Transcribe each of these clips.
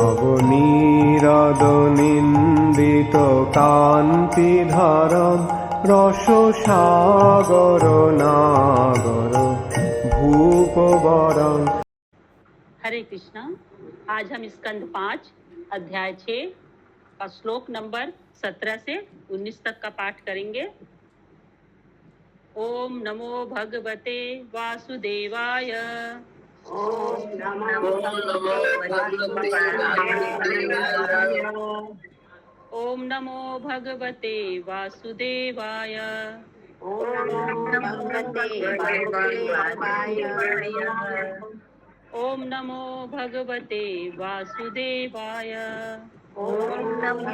নবনীরদনিন্দিত কান্তিধারম রসসাগর নাগর ভূপবরং। हरे कृष्णा। आज हम स्कंद 5 अध्याय 6 का श्लोक नंबर 17 से 19 तक का पाठ करेंगे। ओम नमो भगवते वासुदेवाय। ओम नमो भगवते वासुदेवाय। ओम नमो भगवते वासुदेवाय। ओम नमो भगवते वासुदेवाय। ओम नमो भगवते वासुदेवाय। ओम नमो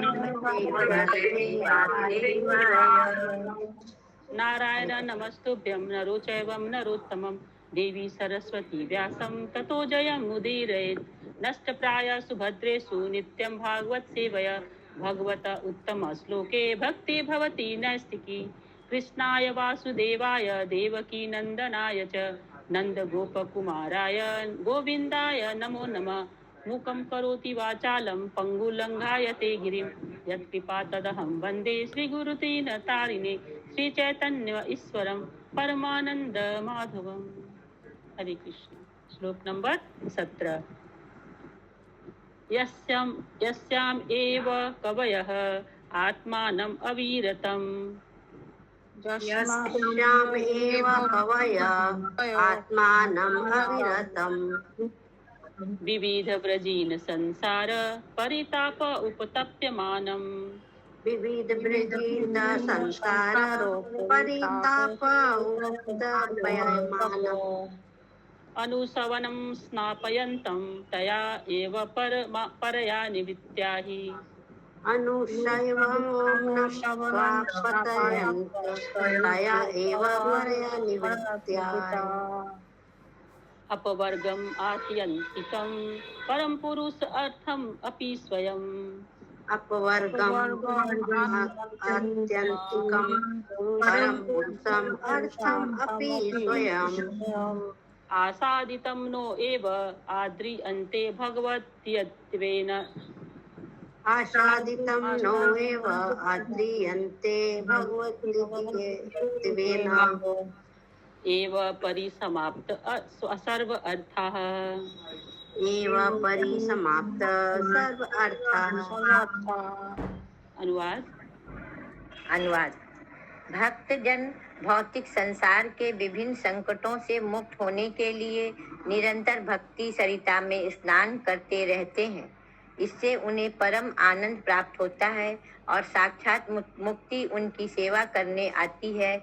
भगवते वासुदेवाय। नारायण नमस्तुभ्यं नरोचैवं नरोत्तमं देवी सरस्वती व्यासं ततो जयमुदीरयेत्। नष्टप्राय सुभद्रेषु नित्यं भागवत सेवया भगवत उत्तम श्लोके भक्ति भवति नैष्टिकी। कृष्णाय वासुदेवाय देवकी नंदनाय च नन्दगोपकुमाराय गोविन्दाय नमो नमः। मूकं करोति वाचालं पङ्गुलङ्घायते गिरिं यत्कृपा तदहं वन्दे श्रीगुरुदीनतारिणे श्रीचैतन्य ईश्वरं परमानंद माधवम। हरे कृष्ण। श्लोक नंबर 17। यस्याम एव कवयः आत्मानम् अविरतम्। यस्याम एव कवयः आत्मानम् अविरतम्। विविध ब्रजीन संसार परिताप उपतप्यमानम्। विविध ब्रजीन संसार परिताप उपतप्यमानम्। अनुसवनं स्नापयन्तं तया एव परया निवृत्त्या हि। अनुशैवं स्वापतयन्त तया एव परया निवृत्त्या। अपवर्गम् आत्यन्तिकं परम पुरुष अर्थम अपि स्वयं। अपवर्गम् आत्यन्तिकं परम पुरुषम् अर्थम् अपि स्वयम्। आसादितं नो एव आद्रियन्ते भगवत्यत्वेन। आसादितं नो एव आद्रियन्ते भगवत्यत्वेन। एव परिसमाप्त सर्व अर्थाः। एव परिसमाप्त सर्व अर्थाः। अनुवाद। भक्तजन भौतिक संसार के विभिन्न संकटों से मुक्त होने के लिए निरंतर भक्ति सरिता में स्नान करते रहते हैं। इससे उन्हें परम आनंद प्राप्त होता है और साक्षात मुक्ति उनकी सेवा करने आती है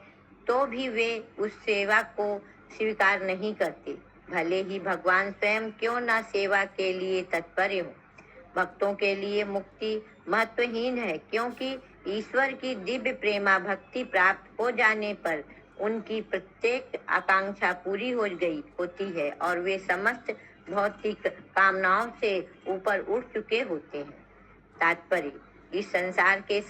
तो भी वे उस सेवा को स्वीकार नहीं करते, भले ही भगवान स्वयं क्यों न सेवा के लिए तत्पर हो। भक्तों के लिए मुक्ति महत्वहीन है, क्योंकि ईश्वर की दिव्य प्रेमा भक्ति प्राप्त हो जाने पर उनकी प्रत्येक आकांक्षा पूरी हो गई होती है और वे समस्त भौतिक कामनाओं से ऊपर उठ चुके होते हैं। तात्पर्य: इस संसार के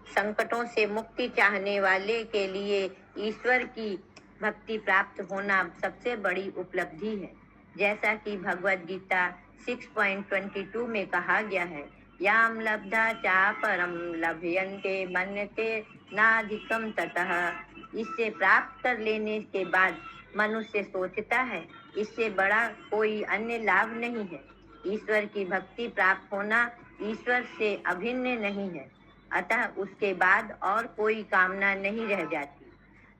संकटों से मुक्ति चाहने वाले के लिए ईश्वर की भक्ति प्राप्त होना सबसे बड़ी उपलब्धि है। जैसा कि भगवद गीता 6.22 में कहा गया है, याम लब्धा चा परम लभयन्ते मन्यते नाधिकम ततः। इससे प्राप्त कर लेने के बाद मनुष्य सोचता है इससे बड़ा कोई अन्य लाभ नहीं है। ईश्वर की भक्ति प्राप्त होना ईश्वर से अभिन्न नहीं है, अतः उसके बाद और कोई कामना नहीं रह जाती।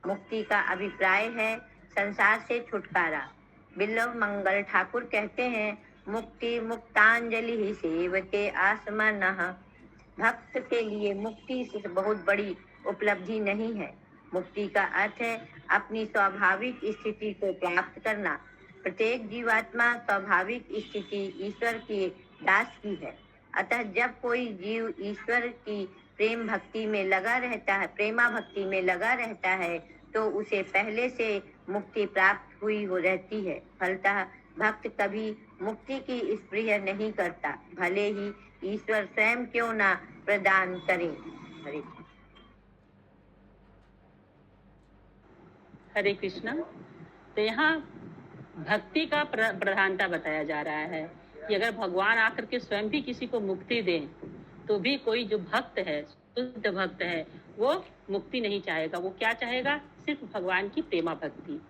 मुक्ति का अभिप्राय है संसार से छुटकारा। बिल्लव मंगल ठाकुर कहते हैं, मुक्ति मुक्तांजलि ही सेवके आसमनः। भक्त के लिए मुक्ति से बहुत बड़ी उपलब्धि नहीं है। मुक्ति का अर्थ है अपनी स्वाभाविक स्थिति को प्राप्त करना। प्रत्येक जीवात्मा स्वाभाविक स्थिति ईश्वर की दास की है, अतः जब कोई जीव ईश्वर की प्रेमा भक्ति में लगा रहता है तो उसे पहले से मुक्ति प्राप्त हुई हो रहती है। फलतः भक्त कभी मुक्ति की स्पृहा नहीं करता, भले ही ईश्वर स्वयं क्यों न प्रदान करे। हरे कृष्ण। तो यहाँ भक्ति का प्रधानता बताया जा रहा है कि अगर भगवान आकर के स्वयं भी किसी को मुक्ति दें तो भी कोई जो भक्त है, शुद्ध भक्त है, वो मुक्ति नहीं चाहेगा। वो क्या चाहेगा? सिर्फ भगवान की प्रेमा भक्ति।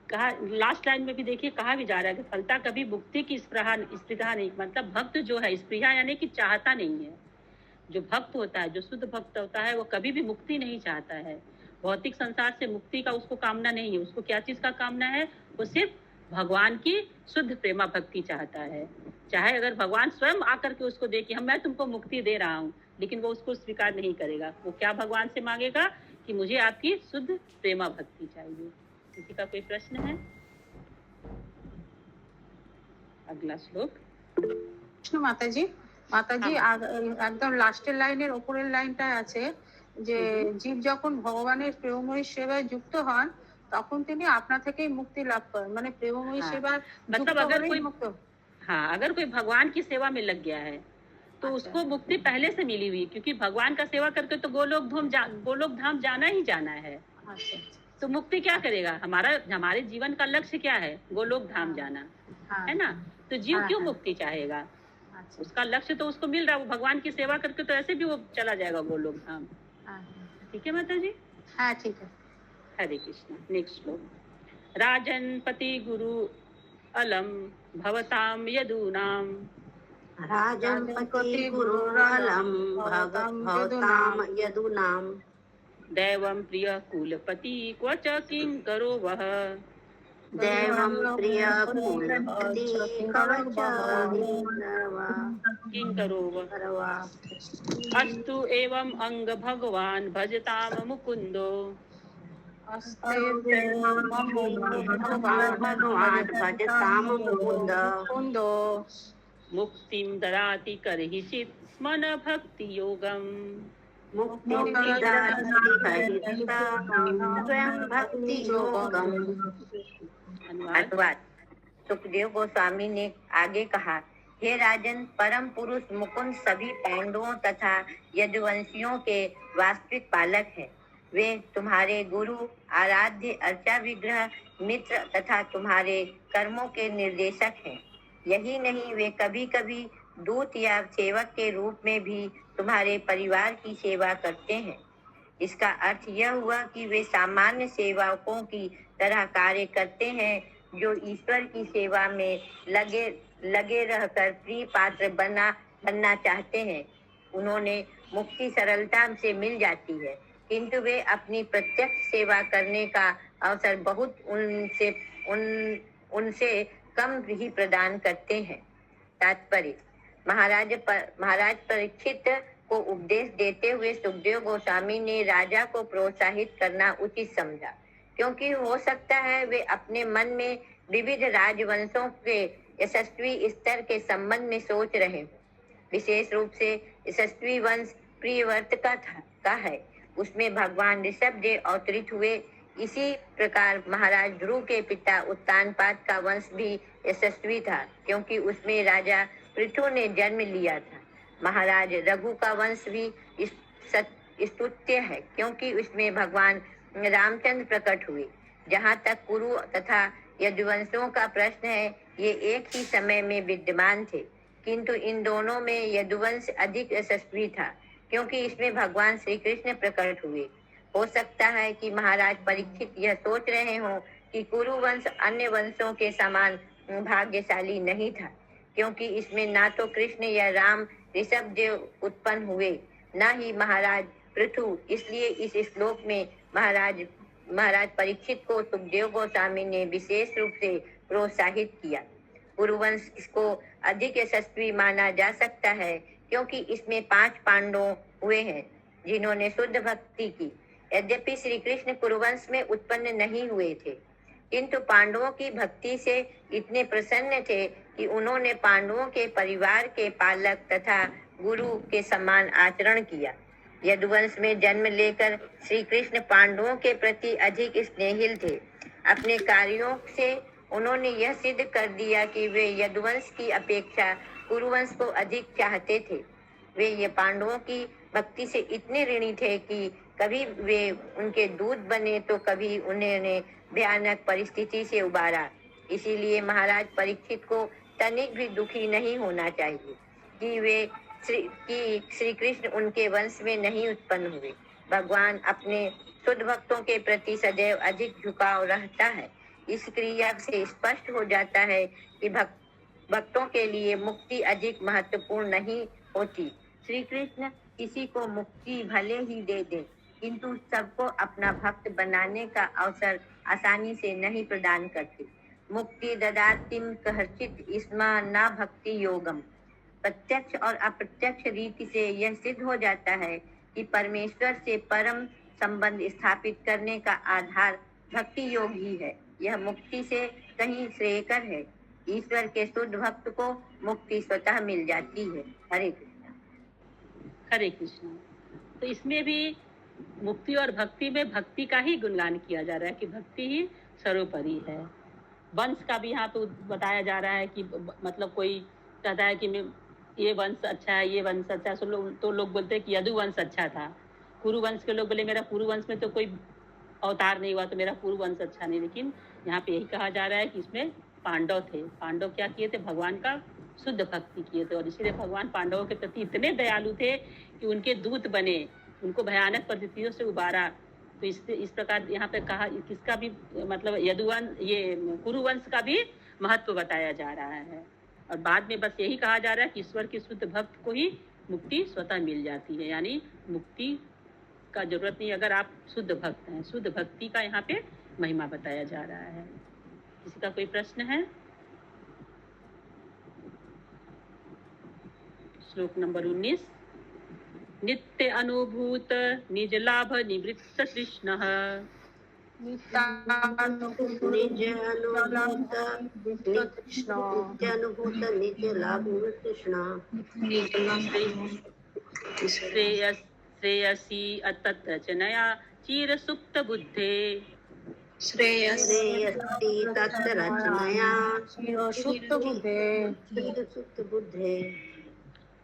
कहा लास्ट लाइन में भी देखिए, कहा भी जा रहा है कि फलता कभी मुक्ति की स्पृहा नहीं, मतलब भक्त जो है, स्पृहा यानी कि चाहता नहीं है। जो भक्त होता है, जो शुद्ध भक्त होता है, वो कभी भी मुक्ति नहीं चाहता है। भौतिक संसार से मुक्ति का उसको कामना नहीं है। उसको क्या चीज का कामना है? वो सिर्फ भगवान की शुद्ध प्रेमा भक्ति चाहता है। चाहे अगर भगवान स्वयं आकर के उसको दे कि हम मैं तुमको मुक्ति दे रहा हूँ, लेकिन वो उसको स्वीकार नहीं करेगा। वो क्या भगवान से मांगेगा कि मुझे आपकी शुद्ध प्रेमा भक्ति चाहिए। किसी का कोई प्रश्न है? अगला श्लोक। মাতাজি মাতাজি একদম লাস্টের লাইনের উপরের লাইনটায় আছে যে জীব যখন ভগবানের প্রেমময়ী সেবায় যুক্ত হন তখন তিনি আপনা থেকেই মুক্তি লাভ করেন, মানে প্রেমময়ী সেবা मतलब अगर कोई अगर कोई भगवान की सेवा में लग गया है तो उसको मुक्ति पहले से मिली हुई, क्योंकि भगवान का सेवा करके तो गोलोक धाम जाना ही जाना है। तो मुक्ति क्या करेगा? हमारे जीवन का लक्ष्य क्या है? गोलोक धाम जाना है ना। तो जीव क्यों मुक्ति चाहेगा? उसका लक्ष्य तो उसको मिल रहा है। वो भगवान की सेवा करके तो ऐसे भी वो चला जाएगा गोलोक धाम। ठीक है माता जी? हाँ ठीक है। हरे कृष्ण। नेक्स्ट श्लोक। राजन पति गुरु अलम भवताम यदूनाम राजन्पति गुरुरलं भवतां यदूनां दैवं प्रिय कुलपति क्व च किं करो वह दैवं प्रिय कुलपति किं करो वह अस्तु एवं अंग भगवान भजताम मुकुंदो भगवान भजतां मुकुंद मुक्तिं ददाति करहिचित् मन भक्ति योगम स्वयं भक्ति योगम। अनुवाद। सुखदेव गोस्वामी ने आगे कहा, हे राजन, परम पुरुष मुकुंद सभी पांडवों तथा यदुवंशियों के वास्तविक पालक हैं। वे तुम्हारे गुरु, आराध्य, अर्चा विग्रह, मित्र तथा तुम्हारे कर्मों के निर्देशक हैं। यही नहीं, वे कभी कभी दूत या सेवक के रूप में भी तुम्हारे परिवार की सेवा करते हैं। इसका अर्थ यह हुआ कि वे सामान्य सेवकों की तरह कार्य करते हैं जो ईश्वर की सेवा में लगे रहकर प्रिय पात्र बनना चाहते हैं। उन्होंने मुक्ति सरलता से मिल जाती है, किंतु वे अपनी प्रत्यक्ष सेवा करने का अवसर बहुत उनसे कम ही प्रदान करते हैं। तात्पर्य। महाराज परीक्षित को उपदेश देते हुए सुखदेव गोस्वामी ने राजा को प्रोत्साहित करना उचित समझा, क्योंकि हो सकता है वे अपने मन में विविध राजवंशों के यशस्वी स्तर के संबंध में सोच रहे। विशेष रूप से यशस्वी वंश प्रियव्रत का है। उसमें भगवान ऋषभदेव अवतरित हुए। इसी प्रकार महाराज ध्रुव के पिता उत्तानपाद का वंश भी यशस्वी था, क्योंकि उसमें राजा पृथु ने जन्म लिया था। महाराज रघु का वंश भी स्तुत्य है, क्योंकि उसमें भगवान रामचंद्र प्रकट हुए। जहाँ तक कुरु तथा यदुवंशों का प्रश्न है, ये एक ही समय में विद्यमान थे, किंतु इन दोनों में यदुवंश अधिक यशस्वी था, क्योंकि इसमें भगवान श्री कृष्ण प्रकट हुए। हो सकता है कि महाराज परीक्षित यह सोच रहे हों कि कुरु वंश अन्य वंशों के समान भाग्यशाली नहीं था, क्योंकि इसमें ना तो कृष्ण या राम ऋषभदेव उत्पन्न हुए, न ही महाराज पृथु। इसलिए इस श्लोक में महाराज परीक्षित को सुखदेव गोस्वामी ने विशेष रूप से प्रोत्साहित किया। कुरुवंश इसको अधिक यशस्वी माना जा सकता है, क्योंकि इसमें 5 पांडव हुए हैं जिन्होंने शुद्ध भक्ति की। यद्यपि श्री कृष्ण कुरुवंश में उत्पन्न नहीं हुए थे, किंतु पांडवों की भक्ति से इतने प्रसन्न थे कि उन्होंने पांडवों के परिवार के पालक तथा गुरु के समान आचरण किया। यदुवंश में जन्म लेकर श्री कृष्ण पांडवों के प्रति अधिक स्नेहिल थे। अपने कार्यों से उन्होंने यह सिद्ध कर दिया कि वे यदुवंश की अपेक्षा कुरुवंश को अधिक चाहते थे। वे ये पांडवों की भक्ति से इतने ऋणी थे कि कभी वे उनके दूत बने तो कभी उन्होंने भयानक परिस्थिति से उबारा। इसीलिए महाराज परीक्षित को तनिक भी दुखी नहीं होना चाहिए कि श्री कृष्ण उनके वंश में नहीं उत्पन्न हुए। भगवान अपने शुद्ध भक्तों के प्रति सदैव अधिक झुकाव रहता है। इस क्रिया से स्पष्ट हो जाता है कि भक्तों के लिए मुक्ति अधिक महत्वपूर्ण नहीं होती। श्री कृष्ण किसी को मुक्ति भले ही दे दे, किंतु सबको अपना भक्त बनाने का अवसर आसानी से नहीं प्रदान करते। मुक्ति ददातिम कहचित इसमा न भक्ति योगम। प्रत्यक्ष और अप्रत्यक्ष रीति से यह सिद्ध हो जाता है कि परमेश्वर से परम संबंध स्थापित करने का आधार भक्ति योग ही है। यह मुक्ति से कहीं श्रेयकर है। ईश्वर के शुद्ध भक्त को मुक्ति स्वतः मिल जाती है। हरे कृष्ण। हरे कृष्ण। तो इसमें भी मुक्ति और भक्ति में भक्ति का ही गुणगान किया जा रहा है कि भक्ति ही सर्वोपरि है। वंश का भी यहाँ पे बताया जा रहा है कि मतलब कोई कहता है कि मैं ये वंश अच्छा है, ये वंश अच्छा है, तो लोग बोलते हैं कि यदु वंश अच्छा था। कुरु वंश के लोग बोले मेरा कुरु वंश में तो कोई अवतार नहीं हुआ तो मेरा कुरु वंश अच्छा नहीं। लेकिन यहाँ पे यही कहा जा रहा है कि इसमें पांडव थे। पांडव क्या किए थे? भगवान का शुद्ध भक्ति किए थे और इसलिए भगवान पांडवों के प्रति इतने दयालु थे कि उनके दूत बने, उनको भयानक परिस्थितियों से उबारा। तो इस प्रकार यहाँ पे कहा किसका भी मतलब यदुवंश, ये कुरुवंश का भी महत्व बताया जा रहा है। और बाद में बस यही कहा जा रहा है कि ईश्वर के शुद्ध भक्त को ही मुक्ति स्वतः मिल जाती है, यानी मुक्ति का जरूरत नहीं अगर आप शुद्ध भक्त हैं। शुद्ध भक्ति का यहाँ पे महिमा बताया जा रहा है। किसी का कोई प्रश्न है? श्लोक नंबर 19। नित्य अनुभूत निज लाभ निवृत्त कृष्ण निज अनुभूत निज लाभ कृष्ण श्रेयसी अतत रचनया चीर सुप्त बुद्धे श्रेयसी तत्र रचनया सुप्त बुद्धे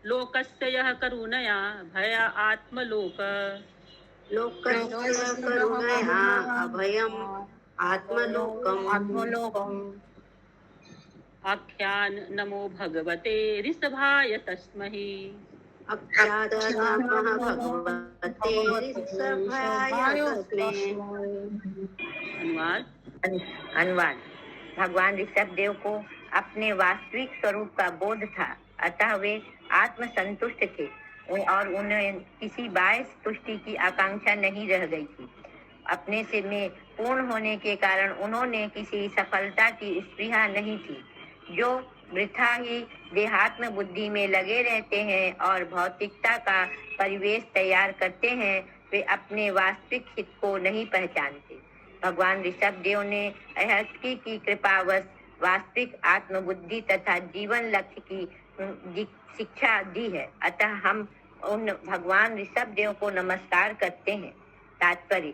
लोकस्य यः करुणया भय आत्मलोक लोकस्य करुणया अभयम् आत्मलोकम् आख्यान नमो भगवते ऋषभाय तस्मै आख्यात नमः भगवते ऋषभाय तस्मै। अनुवाद। भगवान ऋषभ देव को अपने वास्तविक स्वरूप का बोध था, अतः वे आत्म संतुष्ट थे और उन्हें किसी बाह्य तुष्टि की आकांक्षा नहीं रह गई थी। अपने से में पूर्ण होने के कारण उन्होंने किसी सफलता की स्पृहा नहीं थी। जो वृथा ही देहात्म बुद्धि में लगे रहते हैं और भौतिकता का परिवेश तैयार करते हैं, वे अपने वास्तविक हित को नहीं पहचानते। भगवान ऋषभ देव ने अहस्ती की कृपावश वास्तविक आत्मबुद्धि तथा जीवन लक्ष्य की शिक्षा दी है। अतः हम उन भगवान ऋषभ देव को नमस्कार करते हैं। तात्पर्य।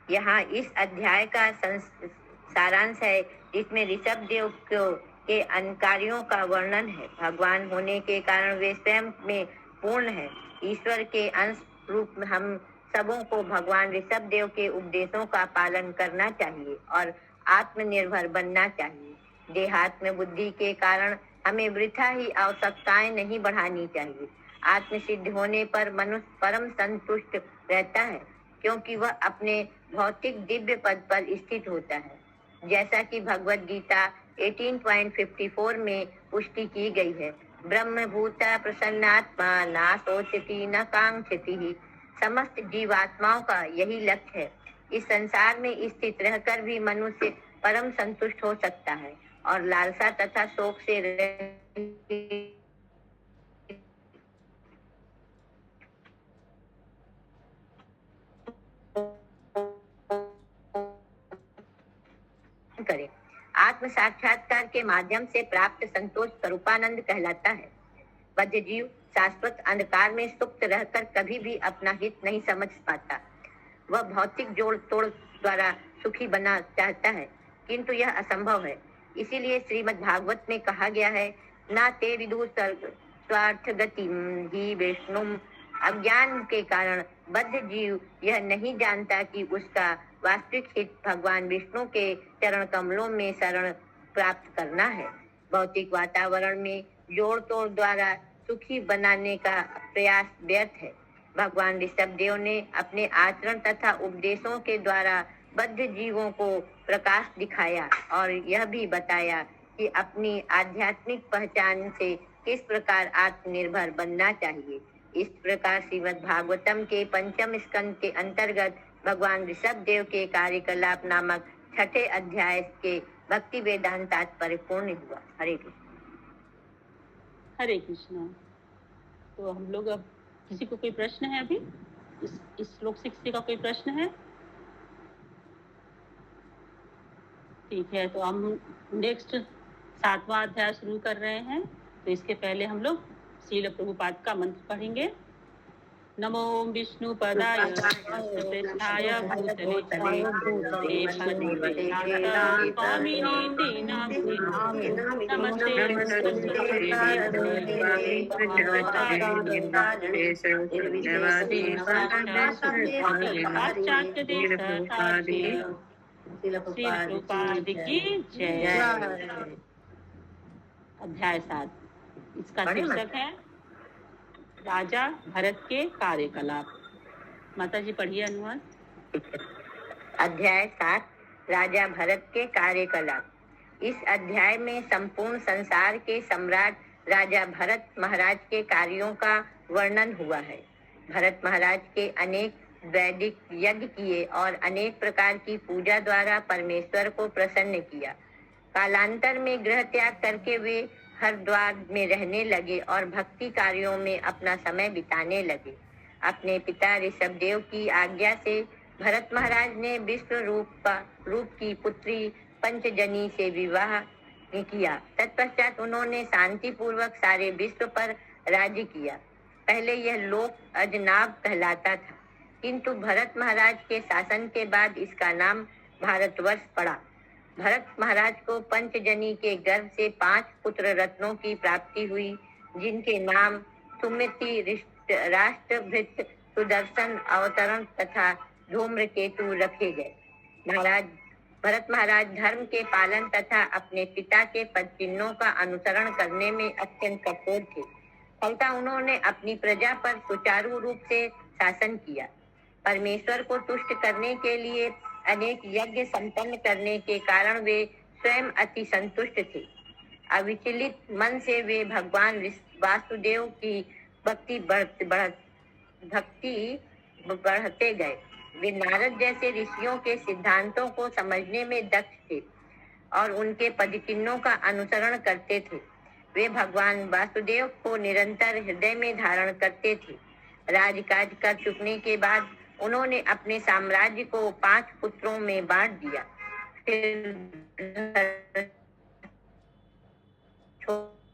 यहाँ इस अध्याय का सारांश है जिसमें ऋषभ देव के कार्यों का वर्णन है। भगवान होने के कारण वे स्वयं में पूर्ण है। ईश्वर के अंश रूप में हम सबों को भगवान ऋषभ देव के उपदेशों का पालन करना चाहिए और आत्मनिर्भर बनना चाहिए। देहात्म बुद्धि के कारण हमें वृथा ही आवश्यकताएं नहीं बढ़ानी चाहिए। आत्मसिद्ध होने पर मनुष्य परम संतुष्ट रहता है, क्योंकि वह अपने भौतिक दिव्य पद पर स्थित होता है। जैसा कि भगवद गीता 18.54 में पुष्टि की गई है, ब्रह्मभूता प्रसन्नात्मा ना सोचती न कांक्षति। समस्त जीवात्माओं का यही लक्ष्य है। इस संसार में स्थित रहकर भी मनुष्य परम संतुष्ट हो सकता है और लालसा तथा शोक से करे। आत्म साक्षात्कार के माध्यम से प्राप्त संतोष स्वरूपानंद कहलाता है। बद्ध जीव शाश्वत अंधकार में सुप्त रहकर कभी भी अपना हित नहीं समझ पाता। वह भौतिक जोड़ तोड़ द्वारा सुखी बना चाहता है, किंतु यह असंभव है। इसीलिए श्रीमद् भागवत में कहा गया है, ना ते विदु स्वार्थ गतिम ही विष्णुम। अज्ञान के कारण बद्ध जीव यह नहीं जानता कि उसका वास्तविक हित भगवान विष्णु के चरण कमलों में शरण प्राप्त करना है। भौतिक वातावरण में जोड़ तोड़ द्वारा सुखी बनाने का प्रयास व्यर्थ है। भगवान ऋषभदेव ने अपने आचरण तथा उपदेशों के द्वारा बद्ध जीवों को प्रकाश दिखाया और यह भी बताया कि अपनी आध्यात्मिक पहचान से किस प्रकार आत्मनिर्भर बनना चाहिए। इस प्रकार श्रीमद् भागवतम के पंचम स्कंद के अंतर्गत भगवान ऋषभदेव के कार्यकलाप नामक छठे अध्याय के भक्ति वेदांत तात्पर्य पूर्ण हुआ। हरे कृष्ण। हरे कृष्णा। तो हम लोग अब किसी को कोई प्रश्न है? अभी इस श्लोक से किसी का कोई प्रश्न है? ठीक है, तो हम नेक्स्ट 7वां अध्याय शुरू कर रहे हैं। तो इसके पहले हम लोग श्रील प्रभुपाद का मंत्र पढ़ेंगे। नमो विष्णु पदाय कृष्णाय भूतले स्वामिनी दीनामि नमस्ते की जय। अध्याय 7 इसका शीर्षक है राजा भरत के कार्यकलाप। माता जी पढ़िए अनुवाद। अध्याय 7 राजा भरत के कार्यकलाप। इस अध्याय में संपूर्ण संसार के सम्राट राजा भरत महाराज के कार्यों का वर्णन हुआ है। भरत महाराज के अनेक वैदिक यज्ञ किए और अनेक प्रकार की पूजा द्वारा परमेश्वर को प्रसन्न किया। कालांतर में गृह त्याग करके वे हरिद्वार में रहने लगे और भक्ति कार्यों में अपना समय बिताने लगे। अपने पिता ऋषभदेव की आज्ञा से भरत महाराज ने विश्व रूप की पुत्री पंचजनी से विवाह किया। तत्पश्चात उन्होंने शांति पूर्वक सारे विश्व पर राज्य किया। पहले यह लोक अजनाब कहलाता था, किंतु भरत महाराज के शासन के बाद इसका नाम भारतवर्ष पड़ा। भरत महाराज को पंचजनी के गर्भ से 5 पुत्र रत्नों की प्राप्ति हुई, जिनके नाम सुमति, राष्ट्रभृत, सुदर्शन, अवतरण तथा धूम्रकेतु रखे गए। भरत महाराज धर्म के पालन तथा अपने पिता के पद चिन्हों का अनुसरण करने में अत्यंत कठोर थे। फलतः उन्होंने अपनी प्रजा पर सुचारू रूप से शासन किया। परमेश्वर को तुष्ट करने के लिए अनेक यज्ञ संपन्न करने के कारण वे स्वयं अति संतुष्ट थे। अविचलित मन से वे भगवान वासुदेव की भक्ति बढ़ते गए। वे नारद जैसे ऋषियों के सिद्धांतों को समझने में दक्ष थे और उनके पदचिन्हों का अनुसरण करते थे। वे भगवान वासुदेव को निरंतर हृदय में धारण करते थे। राजकाज कर चुकने के बाद उन्होंने अपने साम्राज्य को 5 पुत्रों में बांट दिया। फिर छोड़कर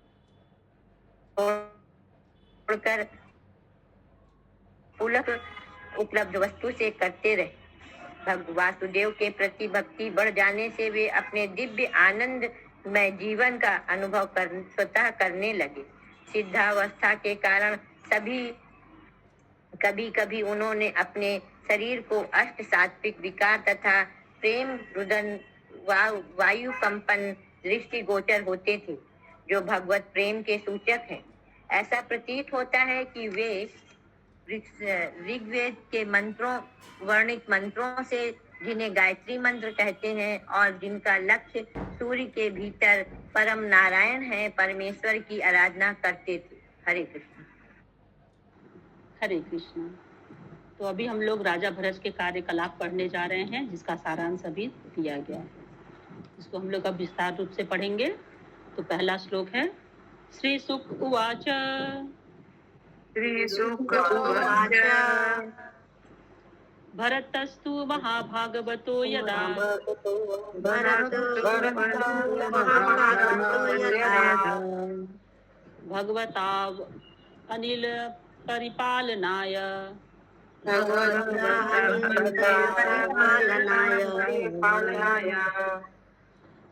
उपलब्ध वस्तु से करते रहे। वासुदेव के प्रति भक्ति बढ़ जाने से वे अपने दिव्य आनंद में जीवन का अनुभव स्वतः करने लगे। सिद्धावस्था के कारण कभी कभी उन्होंने अपने शरीर को अष्ट सात्विक विकार तथा प्रेम रुदन वायु कंपन दृष्टि गोचर होते थे, जो भगवत प्रेम के सूचक हैं। ऐसा प्रतीत होता है कि वे ऋग्वेद के मंत्रों वर्णित मंत्रों से, जिन्हें गायत्री मंत्र कहते हैं और जिनका लक्ष्य सूर्य के भीतर परम नारायण है, परमेश्वर की आराधना करते थे। हरे कृष्ण। हरे कृष्ण। तो अभी हम लोग राजा भरत के कार्यकलाप पढ़ने जा रहे हैं, जिसका सारांश अभी दिया गया है। इसको हम लोग अब विस्तार रूप से पढ़ेंगे। तो पहला श्लोक है श्री सुक उवाच। श्री सुक उवाच भरतस्तु महाभागवतो यदा भगवता अनिल परिपालनाय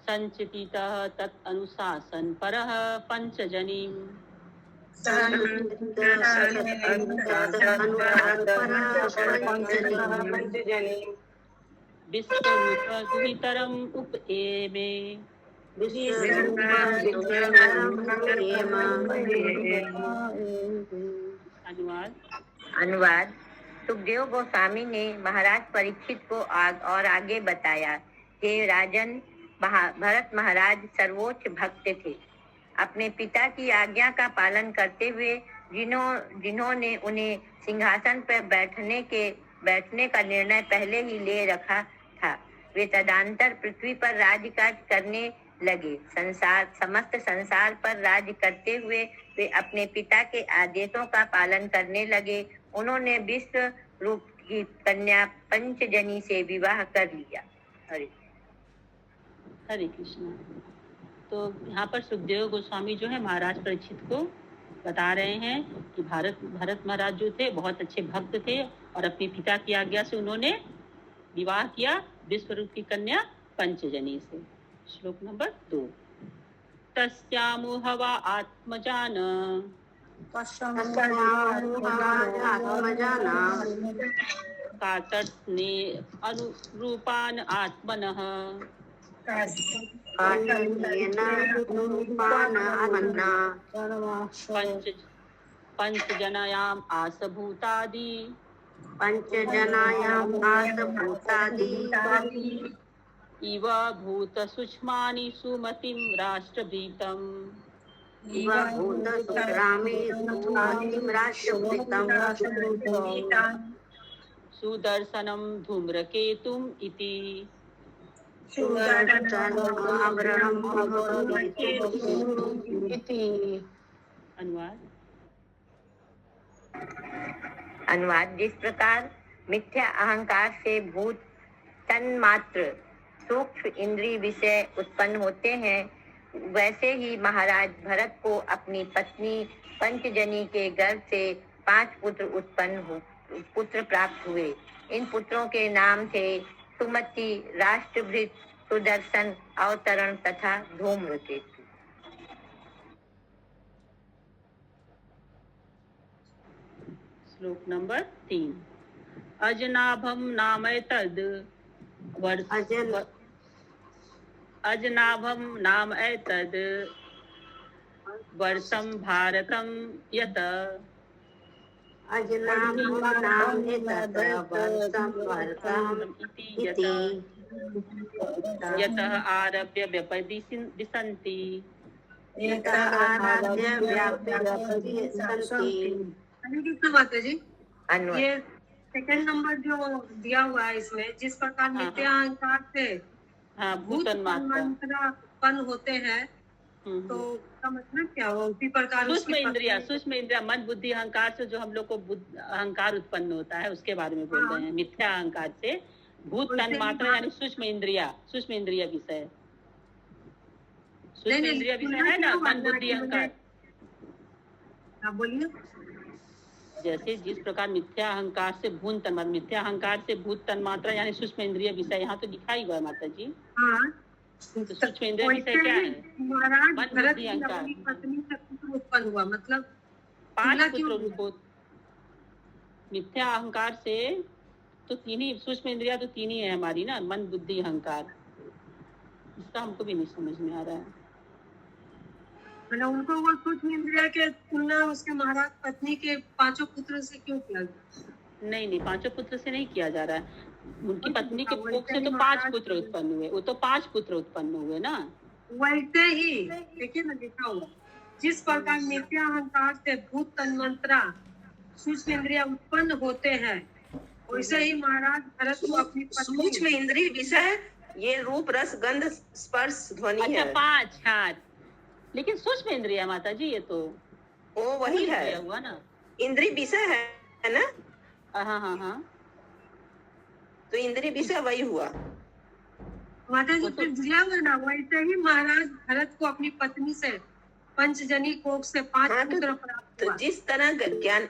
संचितितः तत् अनुशासन परः पंचजनीम् विश्वरूप दुहितरम् उपएमे अनुवाद। अनुवाद। सुखदेव गोस्वामी ने महाराज परीक्षित को और आगे बताया, हे राजन, भरत महाराज सर्वोच्च भक्त थे। अपने पिता की आज्ञा का पालन करते हुए जिन्होंने उन्हें सिंहासन पर बैठने का निर्णय पहले ही ले रखा था, वे तदंतर पृथ्वी पर राज्यकाज करने लगे। समस्त संसार पर राज्य करते हुए वे अपने पिता के आदेशों का पालन करने लगे। उन्होंने विश्व रूप की कन्या पंचजनी से विवाह कर लिया। हरे कृष्णा। तो यहाँ पर सुखदेव गोस्वामी जो है महाराज परीक्षित को बता रहे हैं कि भरत महाराज जो थे बहुत अच्छे भक्त थे और अपने पिता की आज्ञा से उन्होंने विवाह किया विश्व रूप की कन्या पंचजनी से। श्लोक नंबर 2। तस्यामुहवा आत्मजान कार्तस्ने अनुरूपान आत्मनः पंचजनायाम आसभूतादि इव भूत सूक्ष्मानि सुमतिं राष्ट्रभीतम् सुदर्शनं धूम्रकेतुम् इति। अनुवाद। जिस प्रकार मिथ्या अहंकार से भूत तन्मात्र सूक्ष्म इंद्रिय विषय उत्पन्न होते हैं, वैसे ही महाराज भरत को अपनी पत्नी पंचजनी के गर्भ से 5 पुत्र प्राप्त हुए। इन पुत्रों के नाम थे सुमति, राष्ट्रभृत, सुदर्शन, अवतरण तथा धूम्रकेतु। श्लोक नंबर 3। अजनाभम नाम एतद वर्षं भारतं यत यतः आरभ्य व्यपदिशन्ति। माता जी, ये सेकंड नंबर जो दिया हुआ है इसमें, जिस प्रकार मिथ्या अहंकार से भूत तन्मात्रा उत्पन्न होते हैं, तो उसका मतलब क्या हुआ? उसी प्रकार सूक्ष्म इंद्रिया मन बुद्धि अहंकार से जो हम लोग को अहंकार उत्पन्न होता है उसके बारे में बोल रहे हैं। मिथ्या अहंकार से भूत तन्मात्रा यानी सूक्ष्म इंद्रिया विषय, सूक्ष्म इंद्रिया विषय है ना मन बुद्धि अहंकार। बोलिए। जैसे जिस प्रकार मिथ्या अहंकार से भूत तन्मात्रा यानी सूक्ष्म इंद्रिय विषय, यहाँ तो लिखा ही हुआ है माता जी। तो सूक्ष्म इंद्रिय विषय क्या है? महाराज भरत की अपनी पत्नी से पुत्र उत्पन्न हुआ, मतलब 5 पुत्र। मिथ्या अहंकार से तो 3 ही सूक्ष्म इंद्रिया तो 3 ही है हमारी ना, मन बुद्धि अहंकार। इसका हमको भी नहीं समझ में आ रहा है। मतलब उनको वो सूक्ष्म इंद्रिया के तुलना उसके महाराज पत्नी के 5 पुत्र से क्यों किया? नहीं 5 पुत्र से नहीं किया जा रहा है। उनकी पत्नी के कोख से तो 5 पुत्र उत्पन्न हुए, वो तो 5 पुत्र उत्पन्न हुए ना। वैसे ही देखिए ना, लिखा हुआ जिस प्रकार मिथ्या अहंकार से भूत तन्मात्रा सूक्ष्म इंद्रिया उत्पन्न होते हैं, वैसे ही महाराज भरत को अपनी सूक्ष्म इंद्रिय विषय ये रूप रस गंध स्पर्श ध्वनि है। 5। हाँ, लेकिन सूक्ष्म इंद्रिया माता जी ये तो वो वही है हुआ ना, इंद्रिय विषय है ना। हाँ। तो इंद्रिय विषय वही हुआ माता जी। फिर दिया हुआ ना, वैसे ही महाराज भरत को अपनी पत्नी से पंचजनी कोख से 5 पुत्र प्राप्त हुआ। तो जिस तरह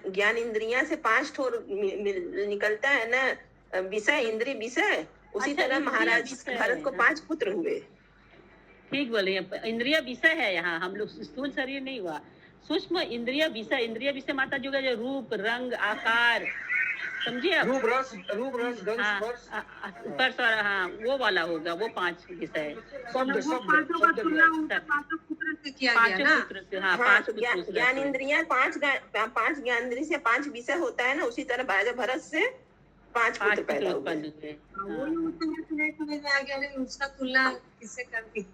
ज्ञान इंद्रिया से 5 ठोर निकलता है ना विषय, इंद्रिय विषय, उसी तरह महाराज भरत को 5 पुत्र हुए। ठीक बोले, इंद्रिय विषय है यहाँ, हम लोग स्थूल शरीर नहीं हुआ। सूक्ष्म इंद्रिय विषय माता जी का जो रूप रंग आकार समझिए आप? रूप रस गंध हाँ, स्पर्श स्पर्श और हाँ वो वाला होगा, वो 5 विषय। शब्द वो पांचों का तुलना उनके पांचों पुत्र से किया गया पांचों ना। पुत्र से, हाँ हाँ, 5 तो पुत्र से ज्ञान रहते हैं। इंद्रियां 5 ज्ञान इंद्रिय से 5 विषय होता है ना, उसी तरह राजा भरत से 5 5 पुत्र पैदा हुए। उत्पन्न हुए। वही उसमें समझ में आ गया, लेकिन उसका तुलना किससे कर दी?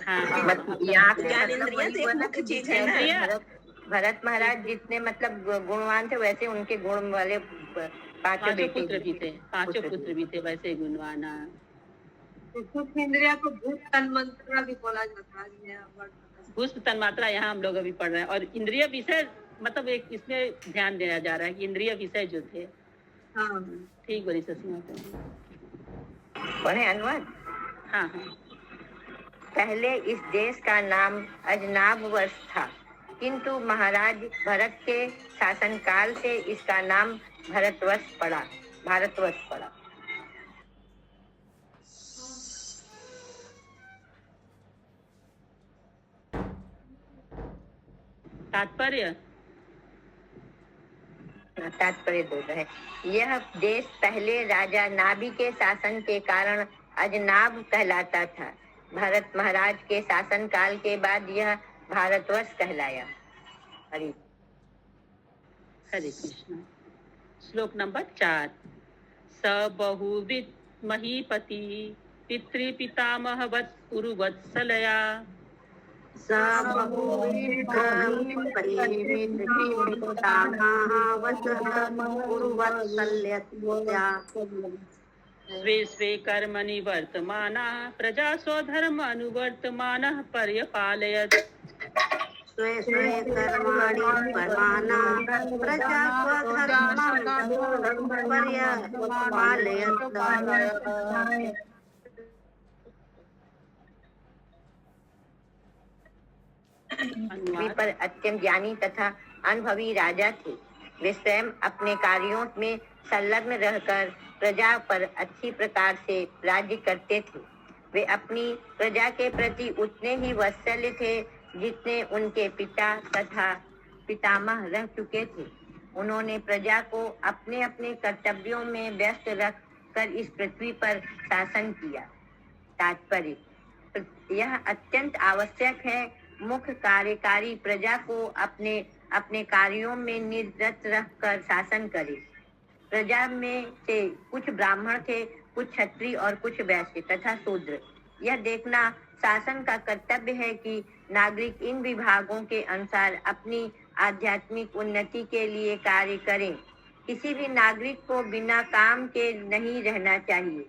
हाँ, हाँ, यहाँ पे ज्ञान मतलब इंद्रियां वही तो हुआ एक ना मुख्य कि चीज है ना। जैसे भरत महाराज जितने मतलब गुणवान थे, वैसे उनके गुण वाले पांचों बेटे पुत्र भी थे, पांचों पुत्र पुत्र भी थे वैसे गुणवान। हाँ। तो सूक्ष्म इंद्रिया को भूत तन्मंत्रा भी बोला जाता है। पुष्प तन्मात्रा यहाँ हम लोग अभी पढ़ रहे हैं। और इंद्रिय विषय मतलब एक इसमें ध्यान दिया जा रहा है कि इंद्रिय विषय जो थे। हाँ, ठीक बोली शशि। पढ़े अनुवाद। हाँ हाँ। पहले इस देश का नाम अजनाब वर्ष था, किंतु महाराज भरत के शासनकाल से इसका नाम भारतवर्ष पड़ा। तात्पर्य दो है। यह देश पहले राजा नाभि के शासन के कारण अजनाब कहलाता था। भरत महाराज के शासन काल के बाद यह भारतवर्ष कहलाया। हरि कृष्ण। श्लोक नंबर 4। स बहुविद महीपति पितृपितामहवत् उरुवत्सलया स्वे स्वे कर्मणि वर्तमानः प्रजा स्वधर्म अनुवर्तमानः पर्यपालयत्। स्वे स्वे कर्माणि वर्तमानः प्रजा स्वधर्मं पर्यपालयत्। पृथ्वी पर अत्यंत ज्ञानी तथा अनुभवी राजा थे। वे स्वयं अपने कार्यों में संलग्न रहकर प्रजा पर अच्छी प्रकार से राज्य करते थे। वे अपनी प्रजा के प्रति उतने ही वात्सल्य थे जितने उनके पिता तथा पितामह रह चुके थे। उन्होंने प्रजा को अपने अपने कर्तव्यों में व्यस्त रख कर इस पृथ्वी पर शासन किया। तात्पर्य: यह अत्यंत आवश्यक है मुख्य कार्यकारी प्रजा को अपने अपने कार्यों में निरत रहकर शासन करे। प्रजा में से कुछ ब्राह्मण थे, कुछ क्षत्रिय और कुछ वैश्य तथा शूद्र। यह देखना शासन का कर्तव्य है कि नागरिक इन विभागों के अनुसार अपनी आध्यात्मिक उन्नति के लिए कार्य करें। किसी भी नागरिक को बिना काम के नहीं रहना चाहिए।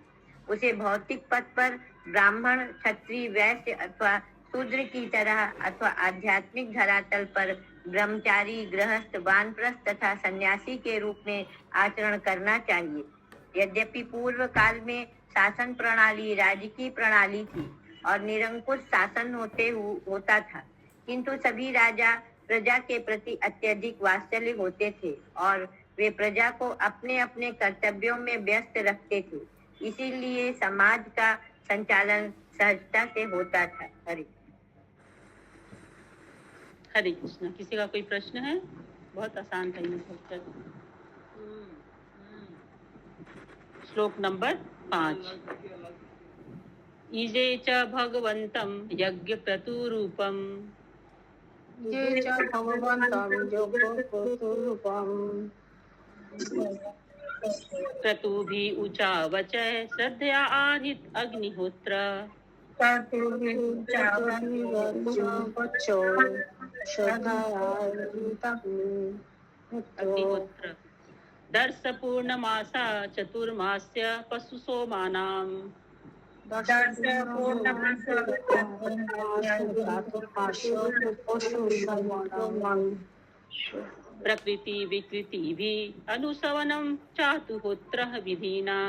उसे भौतिक पद पर ब्राह्मण, क्षत्रिय, वैश्य अथवा शूद्र की तरह अथवा आध्यात्मिक धरातल पर ब्रह्मचारी, गृहस्थ, वानप्रस्थ तथा सन्यासी के रूप में आचरण करना चाहिए। यद्यपि पूर्व काल में शासन प्रणाली राजकीय प्रणाली थी और निरंकुश शासन होता था, किंतु सभी राजा प्रजा के प्रति अत्यधिक वात्सल्य होते थे और वे प्रजा को अपने अपने कर्तव्यों में व्यस्त रखते थे। इसीलिए समाज का संचालन सहजता से होता था। हरे कृष्ण। किसी का कोई प्रश्न है? बहुत आसान था ये चैप्टर। श्लोक नंबर 5। इजे च भगवन्तं यज्ञ क्रतुरूपम् ये च भगवन्तं योगोपरूपम् क्रतुभिः ऊचा वचः श्रद्धया आहित अग्निहोत्र। अग्निहोत्र दर्श पूर्णमासा चतुर्मास्य पशु सोमानाम्। प्रकृति विकृति भी अनुसवनं चातुहोत्रः विधिना।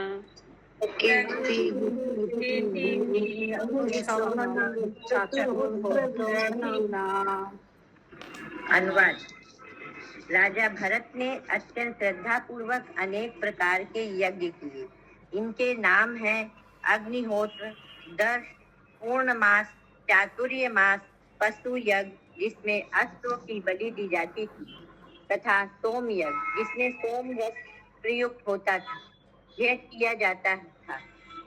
अनुवाद। राजा भरत ने अत्यंत श्रद्धा पूर्वक अनेक प्रकार के यज्ञ किए। इनके नाम है अग्निहोत्र, दर्श, पूर्णमास, चातुर्य मास, पशु यज्ञ जिसमें अश्वों की बलि दी जाती थी, तथा सोम यज्ञ जिसमें सोम रस प्रयुक्त होता था, भेंट किया जाता था।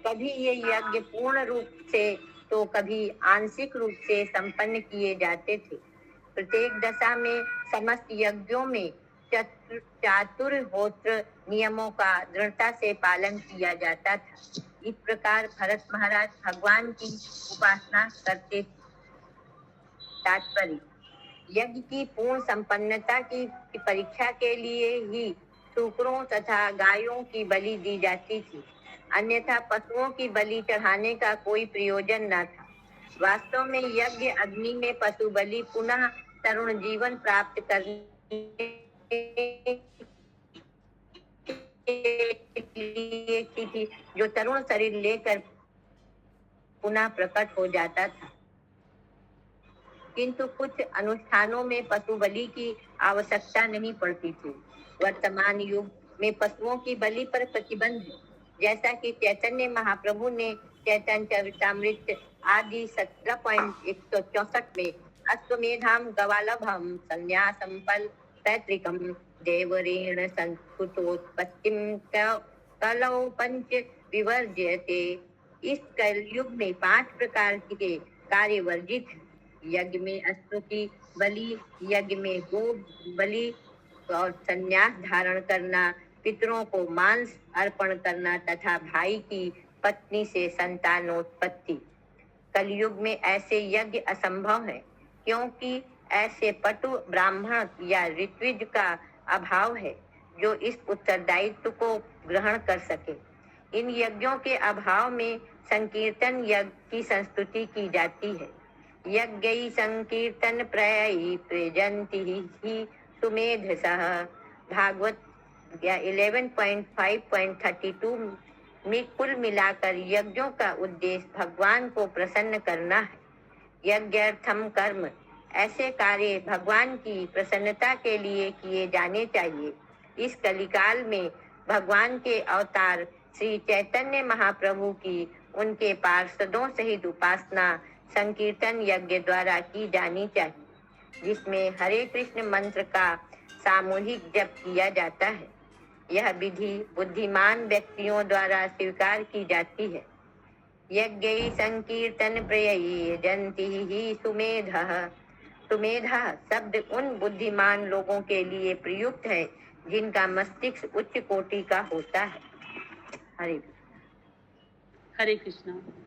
कभी ये यज्ञ पूर्ण रूप से तो कभी आंशिक रूप से संपन्न किए जाते थे। प्रत्येक दशा में समस्त यज्ञों में चातुर्होत्र नियमों का दृढ़ता से पालन किया जाता था। इस प्रकार भरत महाराज भगवान की उपासना करते थे। तात्पर्य: यज्ञ की पूर्ण संपन्नता की परीक्षा के लिए ही शूकरों तथा गायों की बलि दी जाती थी, अन्यथा पशुओं की बलि चढ़ाने का कोई प्रयोजन न था। वास्तव में यज्ञ अग्नि में पशु बलि पुनः तरुण जीवन प्राप्त करने के लिए की थी, जो तरुण शरीर लेकर पुनः प्रकट हो जाता था। किंतु कुछ अनुष्ठानों में पशु बलि की आवश्यकता नहीं पड़ती थी। वर्तमान युग में पशुओं की बलि पर प्रतिबंध है, जैसा कि चैतन्य महाप्रभु ने चैतन्य चरितामृत आदि 17.164 में अश्वमेधाम गवालभम संन्यासम फल पैतृकम देवरेण संस्कृतोत्पत्तिम कलौ पंच विवर्ज्यते। इस कलयुग में 5 प्रकार के कार्य वर्जित हैं। यज्ञ में अश्व की बलि, यज्ञ में गो बलि और संन्यास धारण करना, पितरों को मांस अर्पण करना तथा भाई की पत्नी से संतानोत्पत्ति। कलयुग में ऐसे यज्ञ असंभव है, क्योंकि ऐसे पटु ब्राह्मण या ऋत्विज का अभाव है जो इस उत्तरदायित्व को ग्रहण कर सके। इन यज्ञों के अभाव में संकीर्तन यज्ञ की संस्तुति की जाती है। यज्ञ संकीर्तन प्रयई प्रजंति ही सुमेधसः। भागवत 11.5.32 में कुल मिलाकर यज्ञों का उद्देश्य भगवान को प्रसन्न करना है। यज्ञर्थम कर्म, ऐसे कार्य भगवान की प्रसन्नता के लिए किए जाने चाहिए। इस कलिकाल में भगवान के अवतार श्री चैतन्य महाप्रभु की उनके पार्षदों सहित उपासना संकीर्तन यज्ञ द्वारा की जानी चाहिए, जिसमें हरे कृष्ण मंत्र का सामूहिक जप किया जाता है। यह विधि बुद्धिमान व्यक्तियों द्वारा स्वीकार की जाती है। यज्ञ संकीर्तन प्रयई जंति ही सुमेधः। सुमेधः शब्द उन बुद्धिमान लोगों के लिए प्रयुक्त है जिनका मस्तिष्क उच्च कोटि का होता है। हरे हरे कृष्णा।